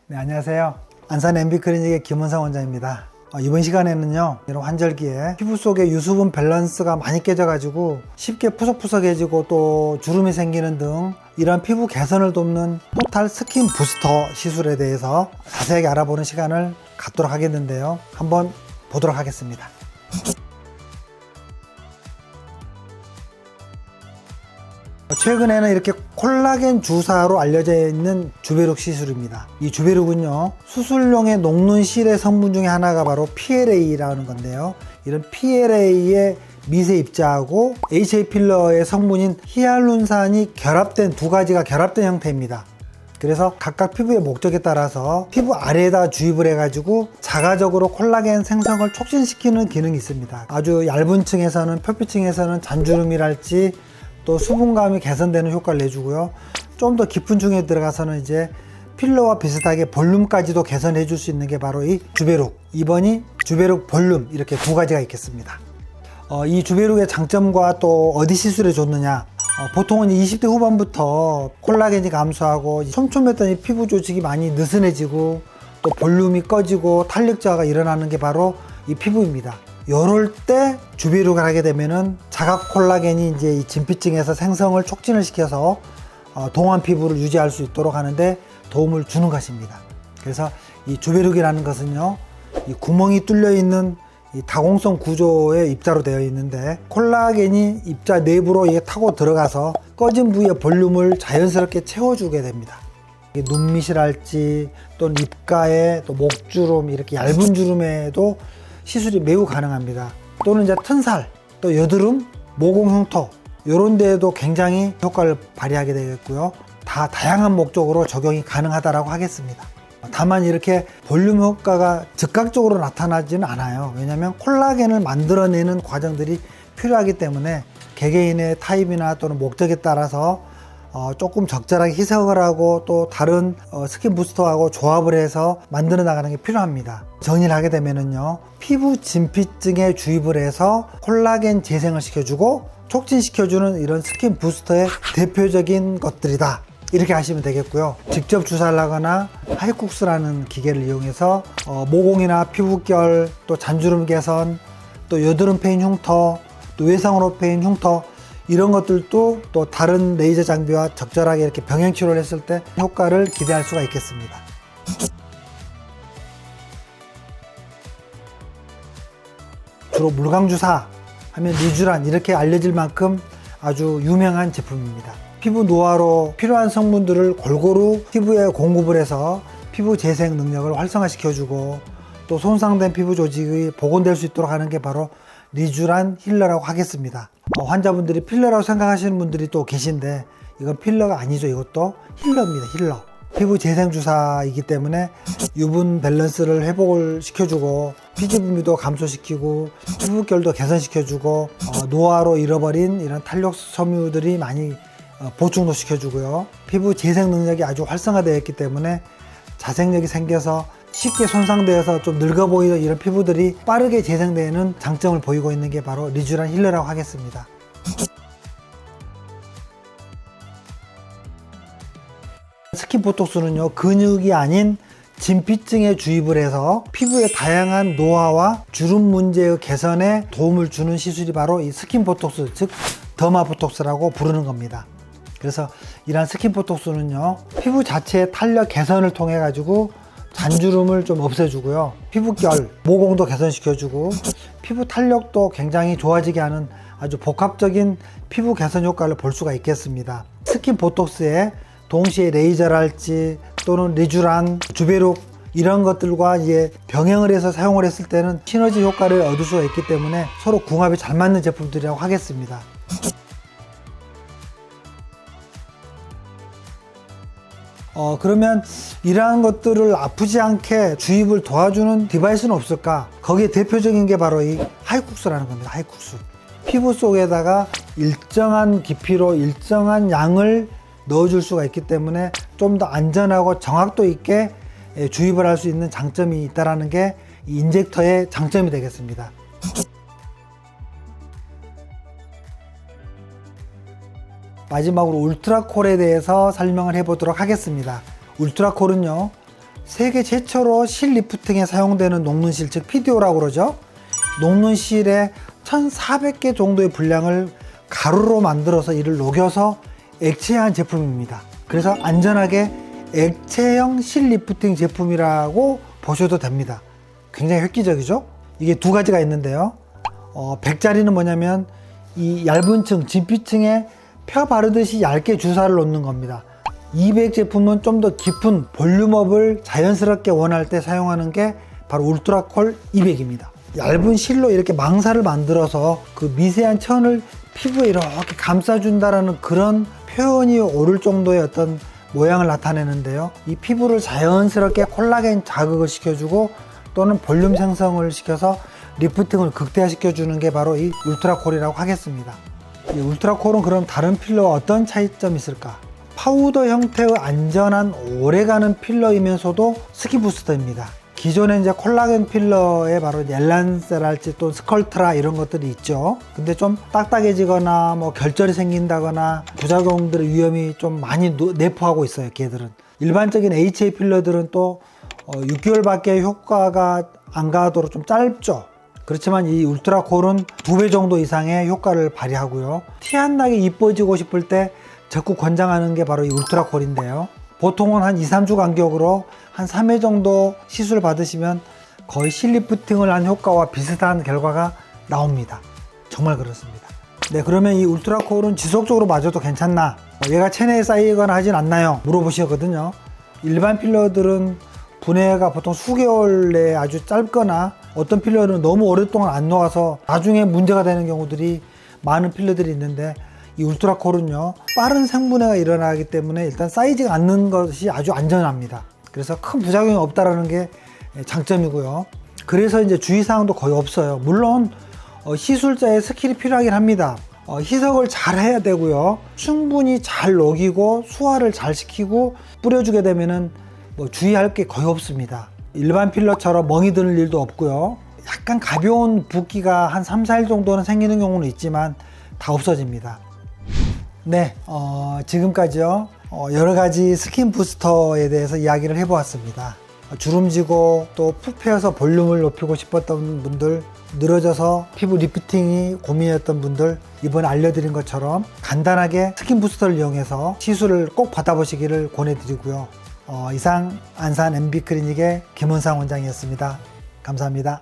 네, 안녕하세요. 안산 MB클리닉의 김은상 원장입니다. 이번 시간에는요, 이런 환절기에 피부 속에 유수분 밸런스가 많이 깨져가지고 쉽게 푸석푸석해지고 또 주름이 생기는 등 이런 피부 개선을 돕는 토탈 스킨 부스터 시술에 대해서 자세하게 알아보는 시간을 갖도록 하겠는데요. 한번 보도록 하겠습니다. 최근에는 이렇게 콜라겐 주사로 알려져 있는 주베룩 시술입니다. 이 주베룩은요, 수술용의 녹는 실의 성분 중에 하나가 바로 PLA라는 건데요. 이런 PLA의 미세 입자하고 HA 필러의 성분인 히알루론산이 결합된 두 가지가 결합된 형태입니다. 그래서 각각 피부의 목적에 따라서 피부 아래에다 주입을 해가지고 자가적으로 콜라겐 생성을 촉진시키는 기능이 있습니다. 아주 얇은 층에서는, 표피층에서는 잔주름이랄지 또 수분감이 개선되는 효과를 내주고요. 좀 더 깊은 층에 들어가서는 이제 필러와 비슷하게 볼륨까지도 개선해 줄 수 있는 게 바로 이 주베룩 2번이 주베룩 볼륨, 이렇게 두 가지가 있겠습니다. 이 주베룩의 장점과 또 어디 시술해 줬느냐, 보통은 20대 후반부터 콜라겐이 감소하고 촘촘했던 이 피부 조직이 많이 느슨해지고 또 볼륨이 꺼지고 탄력 저하가 일어나는 게 바로 이 피부입니다. 요럴 때 주베룩을 하게 되면은 자각 콜라겐이 이제 이 진피층에서 생성을 촉진을 시켜서 동안 피부를 유지할 수 있도록 하는데 도움을 주는 것입니다. 그래서 이 주베룩이라는 것은요, 이 구멍이 뚫려 있는 이 다공성 구조의 입자로 되어 있는데 콜라겐이 입자 내부로 이게 타고 들어가서 꺼진 부위의 볼륨을 자연스럽게 채워주게 됩니다. 눈밑이랄지 또는 입가에 또 목주름, 이렇게 얇은 주름에도 시술이 매우 가능합니다. 또는 이제 튼살, 또 여드름, 모공 흉터 이런 데에도 굉장히 효과를 발휘하게 되겠고요. 다 다양한 목적으로 적용이 가능하다고 하겠습니다. 다만 이렇게 볼륨 효과가 즉각적으로 나타나지는 않아요. 왜냐하면 콜라겐을 만들어내는 과정들이 필요하기 때문에 개개인의 타입이나 또는 목적에 따라서 조금 적절하게 희석을 하고 또 다른 스킨 부스터하고 조합을 해서 만들어 나가는 게 필요합니다. 정리를 하게 되면은요, 피부 진피층에 주입을 해서 콜라겐 재생을 시켜주고 촉진시켜주는 이런 스킨 부스터의 대표적인 것들이다, 이렇게 하시면 되겠고요. 직접 주사를 하거나 하이쿡스라는 기계를 이용해서 모공이나 피부결, 또 잔주름 개선, 또 여드름 패인 흉터, 또 외상으로 패인 흉터, 이런 것들도 또 다른 레이저 장비와 적절하게 이렇게 병행 치료를 했을 때 효과를 기대할 수가 있겠습니다. 주로 물광주사 하면 리쥬란, 이렇게 알려질 만큼 아주 유명한 제품입니다. 피부 노화로 필요한 성분들을 골고루 피부에 공급을 해서 피부 재생 능력을 활성화시켜주고 또 손상된 피부 조직이 복원될 수 있도록 하는 게 바로 리쥬란 힐러라고 하겠습니다. 환자분들이 필러라고 생각하시는 분들이 또 계신데 이건 필러가 아니죠. 이것도 힐러입니다. 힐러. 피부 재생 주사이기 때문에 유분 밸런스를 회복을 시켜주고 피지 분비도 감소시키고 피부결도 개선시켜주고 노화로 잃어버린 이런 탄력 섬유들이 많이 보충도 시켜주고요. 피부 재생 능력이 아주 활성화되어 있기 때문에 자생력이 생겨서 쉽게 손상되어서 좀 늙어 보이는 이런 피부들이 빠르게 재생되는 장점을 보이고 있는 게 바로 리쥬란 힐러라고 하겠습니다. 스킨 보톡스는요, 근육이 아닌 진피층에 주입을 해서 피부의 다양한 노화와 주름 문제의 개선에 도움을 주는 시술이 바로 이 스킨 보톡스, 즉 더마 보톡스라고 부르는 겁니다. 그래서 이러한 스킨 보톡스는요, 피부 자체의 탄력 개선을 통해 가지고 잔주름을 좀 없애주고요, 피부결, 모공도 개선시켜주고 피부 탄력도 굉장히 좋아지게 하는 아주 복합적인 피부 개선 효과를 볼 수가 있겠습니다. 스킨 보톡스에 동시에 레이저랄지 또는 리쥬란, 주베룩 이런 것들과 이제 병행을 해서 사용을 했을 때는 시너지 효과를 얻을 수가 있기 때문에 서로 궁합이 잘 맞는 제품들이라고 하겠습니다. 그러면 이러한 것들을 아프지 않게 주입을 도와주는 디바이스는 없을까? 거기에 대표적인 게 바로 이 하이쿡스라는 겁니다. 하이쿡스. 피부 속에다가 일정한 깊이로 일정한 양을 넣어줄 수가 있기 때문에 좀 더 안전하고 정확도 있게 주입을 할 수 있는 장점이 있다는 게 이 인젝터의 장점이 되겠습니다. 마지막으로 울트라콜에 대해서 설명을 해보도록 하겠습니다. 울트라콜은요, 세계 최초로 실 리프팅에 사용되는 녹는실, 즉 PDO라고 그러죠. 녹는실에 1400개 정도의 분량을 가루로 만들어서 이를 녹여서 액체한 제품입니다. 그래서 안전하게 액체형 실 리프팅 제품이라고 보셔도 됩니다. 굉장히 획기적이죠. 이게 두 가지가 있는데요. 100짜리는 뭐냐면 이 얇은 층, 진피층에 펴 바르듯이 얇게 주사를 놓는 겁니다. 200 제품은 좀 더 깊은 볼륨업을 자연스럽게 원할 때 사용하는 게 바로 울트라콜 200입니다. 얇은 실로 이렇게 망사를 만들어서 그 미세한 천을 피부에 이렇게 감싸준다라는 그런 표현이 오를 정도의 어떤 모양을 나타내는데요. 이 피부를 자연스럽게 콜라겐 자극을 시켜주고 또는 볼륨 생성을 시켜서 리프팅을 극대화시켜주는 게 바로 이 울트라콜이라고 하겠습니다. 이 울트라콜은 그럼 다른 필러와 어떤 차이점이 있을까? 파우더 형태의 안전한 오래가는 필러이면서도 스킨 부스터입니다. 기존에 이제 콜라겐 필러에 바로 엘란셀랄지 또 스컬트라 이런 것들이 있죠. 근데 좀 딱딱해지거나 뭐 결절이 생긴다거나 부작용들의 위험이 좀 많이 내포하고 있어요. 걔들은. 일반적인 HA 필러들은 또 6개월밖에 효과가 안 가도록 좀 짧죠. 그렇지만 이 울트라콜은 2배 정도 이상의 효과를 발휘하고요. 티 안 나게 이뻐지고 싶을 때 적극 권장하는 게 바로 이 울트라콜인데요. 보통은 한 2-3주 간격으로 한 3회 정도 시술 받으시면 거의 실리프팅을 한 효과와 비슷한 결과가 나옵니다. 정말 그렇습니다. 네, 그러면 이 울트라콜은 지속적으로 맞아도 괜찮나? 얘가 체내에 쌓이거나 하진 않나요? 물어보시거든요. 일반 필러들은 분해가 보통 수개월 내에 아주 짧거나 어떤 필러는 너무 오랫동안 안 녹아서 나중에 문제가 되는 경우들이 많은 필러들이 있는데 이 울트라콜은요 빠른 생분해가 일어나기 때문에 일단 쌓이지 않는 것이 아주 안전합니다. 그래서 큰 부작용이 없다라는 게 장점이고요. 그래서 이제 주의사항도 거의 없어요. 물론 시술자의 스킬이 필요하긴 합니다. 희석을 잘 해야 되고요. 충분히 잘 녹이고 수화를 잘 시키고 뿌려주게 되면은 뭐 주의할 게 거의 없습니다. 일반 필러처럼 멍이 드는 일도 없고요. 약간 가벼운 붓기가 한 3-4일 정도는 생기는 경우는 있지만 다 없어집니다. 네, 지금까지요 여러 가지 스킨 부스터에 대해서 이야기를 해보았습니다. 주름지고 또 푹 패여서 볼륨을 높이고 싶었던 분들, 늘어져서 피부 리프팅이 고민이었던 분들, 이번에 알려드린 것처럼 간단하게 스킨 부스터를 이용해서 시술을 꼭 받아보시기를 권해드리고요. 이상 안산 MB클리닉의 김원상 원장이었습니다. 감사합니다.